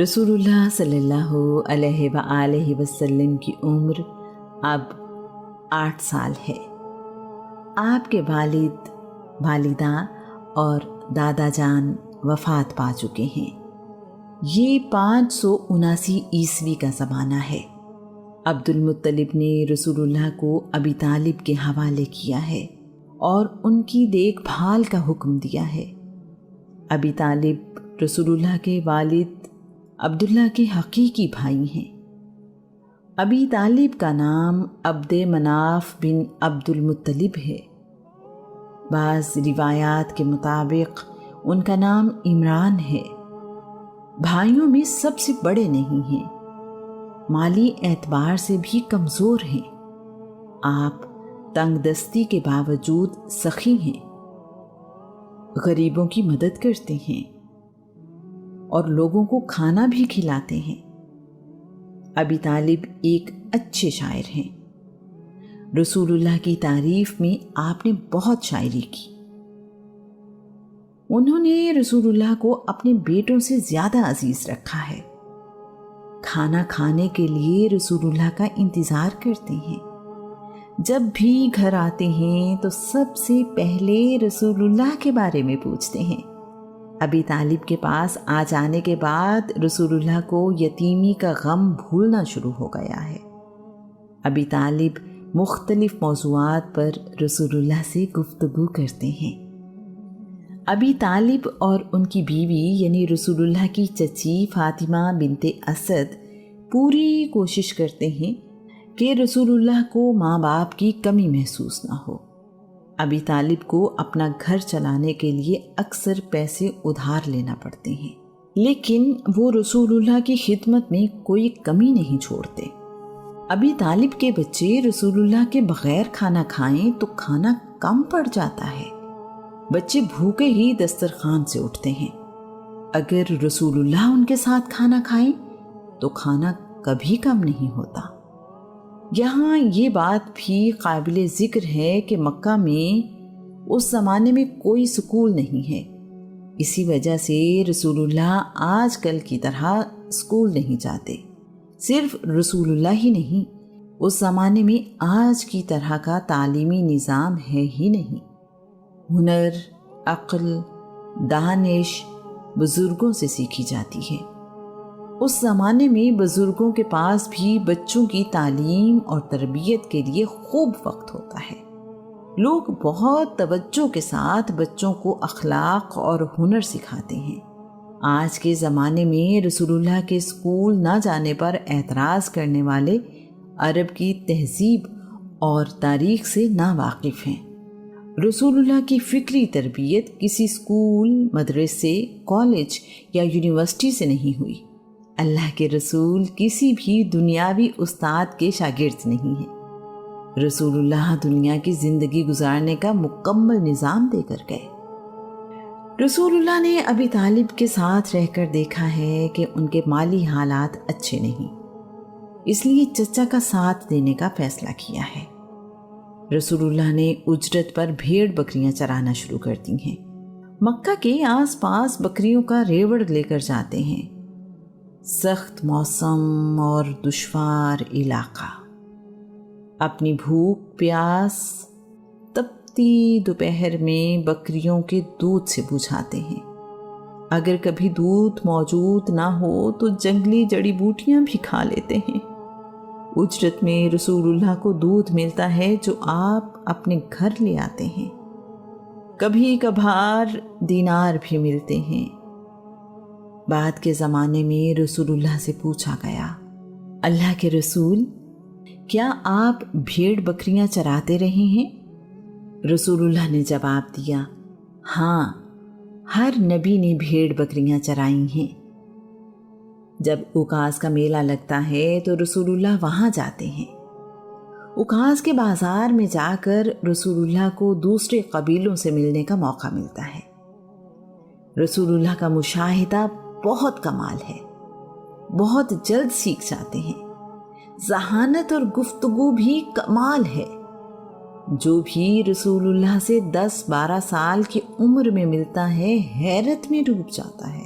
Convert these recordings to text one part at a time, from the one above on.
رسول اللہ صلی اللہ علیہ وآلہ وسلم کی عمر اب 8 سال ہے۔ آپ کے والد، والدہ اور دادا جان وفات پا چکے ہیں۔ یہ 579 عیسوی کا زمانہ ہے۔ عبد المطلب نے رسول اللہ کو ابی طالب کے حوالے کیا ہے اور ان کی دیکھ بھال کا حکم دیا ہے۔ ابی طالب رسول اللہ کے والد عبداللہ کے حقیقی بھائی ہیں۔ ابی طالب کا نام عبد مناف بن عبد المطلب ہے۔ بعض روایات کے مطابق ان کا نام عمران ہے۔ بھائیوں میں سب سے بڑے نہیں ہیں، مالی اعتبار سے بھی کمزور ہیں۔ آپ تنگ دستی کے باوجود سخی ہیں، غریبوں کی مدد کرتے ہیں اور لوگوں کو کھانا بھی کھلاتے ہیں۔ ابی طالب ایک اچھے شاعر ہیں۔ رسول اللہ کی تعریف میں آپ نے بہت شاعری کی۔ انہوں نے رسول اللہ کو اپنے بیٹوں سے زیادہ عزیز رکھا ہے۔ کھانا کھانے کے لیے رسول اللہ کا انتظار کرتے ہیں۔ جب بھی گھر آتے ہیں تو سب سے پہلے رسول اللہ کے بارے میں پوچھتے ہیں۔ ابی طالب کے پاس آ جانے کے بعد رسول اللہ کو یتیمی کا غم بھولنا شروع ہو گیا ہے۔ ابی طالب مختلف موضوعات پر رسول اللہ سے گفتگو کرتے ہیں۔ ابی طالب اور ان کی بیوی یعنی رسول اللہ کی چچی فاطمہ بنت اسد پوری کوشش کرتے ہیں کہ رسول اللہ کو ماں باپ کی کمی محسوس نہ ہو۔ ابی طالب کو اپنا گھر چلانے کے لیے اکثر پیسے ادھار لینا پڑتے ہیں، لیکن وہ رسول اللہ کی خدمت میں کوئی کمی نہیں چھوڑتے۔ ابی طالب کے بچے رسول اللہ کے بغیر کھانا کھائیں تو کھانا کم پڑ جاتا ہے۔ بچے بھوکے ہی دسترخوان سے اٹھتے ہیں۔ اگر رسول اللہ ان کے ساتھ کھانا کھائیں تو کھانا کبھی کم نہیں ہوتا۔ یہاں یہ بات بھی قابل ذکر ہے کہ مکہ میں اس زمانے میں کوئی سکول نہیں ہے۔ اسی وجہ سے رسول اللہ آج کل کی طرح سکول نہیں جاتے۔ صرف رسول اللہ ہی نہیں، اس زمانے میں آج کی طرح کا تعلیمی نظام ہے ہی نہیں۔ ہنر، عقل، دانش بزرگوں سے سیکھی جاتی ہے۔ اس زمانے میں بزرگوں کے پاس بھی بچوں کی تعلیم اور تربیت کے لیے خوب وقت ہوتا ہے۔ لوگ بہت توجہ کے ساتھ بچوں کو اخلاق اور ہنر سکھاتے ہیں۔ آج کے زمانے میں رسول اللہ کے اسکول نہ جانے پر اعتراض کرنے والے عرب کی تہذیب اور تاریخ سے ناواقف ہیں۔ رسول اللہ کی فکری تربیت کسی اسکول، مدرسے، کالج یا یونیورسٹی سے نہیں ہوئی۔ اللہ کے رسول کسی بھی دنیاوی استاد کے شاگرد نہیں ہیں۔ رسول اللہ دنیا کی زندگی گزارنے کا مکمل نظام دے کر گئے۔ رسول اللہ نے ابی طالب کے ساتھ رہ کر دیکھا ہے کہ ان کے مالی حالات اچھے نہیں، اس لیے چچا کا ساتھ دینے کا فیصلہ کیا ہے۔ رسول اللہ نے اجرت پر بھیڑ بکریاں چرانا شروع کر دی ہیں۔ مکہ کے آس پاس بکریوں کا ریوڑ لے کر جاتے ہیں۔ سخت موسم اور دشوار علاقہ، اپنی بھوک پیاس تپتی دوپہر میں بکریوں کے دودھ سے بجھاتے ہیں۔ اگر کبھی دودھ موجود نہ ہو تو جنگلی جڑی بوٹیاں بھی کھا لیتے ہیں۔ اجرت میں رسول اللہ کو دودھ ملتا ہے جو آپ اپنے گھر لے آتے ہیں۔ کبھی کبھار دینار بھی ملتے ہیں۔ بعد کے زمانے میں رسول اللہ سے پوچھا گیا، اللہ کے رسول، کیا آپ بھیڑ بکریاں چراتے رہے ہیں؟ رسول اللہ نے جواب دیا، ہاں، ہر نبی نے بھیڑ بکریاں چرائی ہیں۔ جب اوکاس کا میلہ لگتا ہے تو رسول اللہ وہاں جاتے ہیں۔ اوکاس کے بازار میں جا کر رسول اللہ کو دوسرے قبیلوں سے ملنے کا موقع ملتا ہے۔ رسول اللہ کا مشاہدہ بہت کمال ہے، بہت جلد سیکھ جاتے ہیں۔ ذہانت اور گفتگو بھی کمال ہے۔ جو بھی رسول اللہ سے 10-12 سال کی عمر میں ملتا ہے حیرت میں ڈوب جاتا ہے۔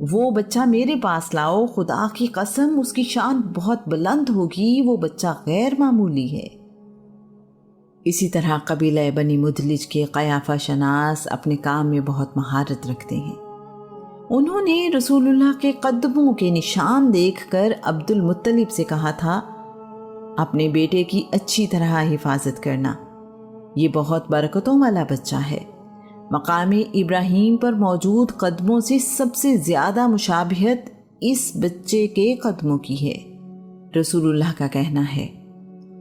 وہ بچہ میرے پاس لاؤ، خدا کی قسم اس کی شان بہت بلند ہوگی، وہ بچہ غیر معمولی ہے۔ اسی طرح قبیلہ بنی مدلج کے قیافہ شناس اپنے کام میں بہت مہارت رکھتے ہیں۔ انہوں نے رسول اللہ کے قدموں کے نشان دیکھ کر عبد المطلب سے کہا تھا، اپنے بیٹے کی اچھی طرح حفاظت کرنا، یہ بہت برکتوں والا بچہ ہے۔ مقام ابراہیم پر موجود قدموں سے سب سے زیادہ مشابہت اس بچے کے قدموں کی ہے۔ رسول اللہ کا کہنا ہے،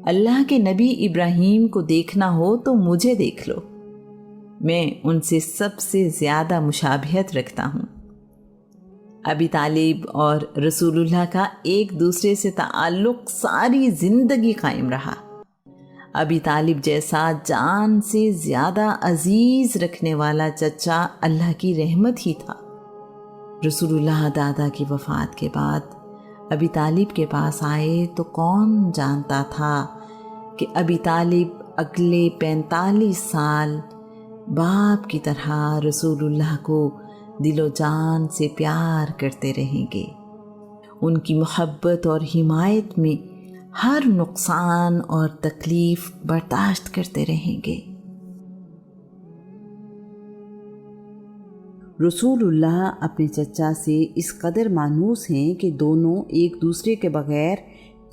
اللہ کے نبی ابراہیم کو دیکھنا ہو تو مجھے دیکھ لو، میں ان سے سب سے زیادہ مشابہت رکھتا ہوں۔ ابی طالب اور رسول اللہ کا ایک دوسرے سے تعلق ساری زندگی قائم رہا۔ ابی طالب جیسا جان سے زیادہ عزیز رکھنے والا چچا اللہ کی رحمت ہی تھا۔ رسول اللہ دادا کی وفات کے بعد ابی طالب کے پاس آئے تو کون جانتا تھا کہ ابی طالب اگلے 45 سال باپ کی طرح رسول اللہ کو دل و جان سے پیار کرتے رہیں گے، ان کی محبت اور حمایت میں ہر نقصان اور تکلیف برداشت کرتے رہیں گے۔ رسول اللہ اپنے چچا سے اس قدر مانوس ہیں کہ دونوں ایک دوسرے کے بغیر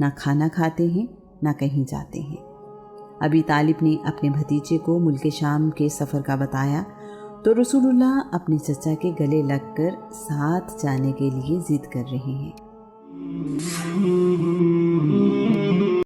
نہ کھانا کھاتے ہیں نہ کہیں جاتے ہیں۔ ابی طالب نے اپنے بھتیجے کو ملک شام کے سفر کا بتایا تو رسول اللہ اپنے چچا کے گلے لگ کر ساتھ جانے کے لیے ضد کر رہے ہیں۔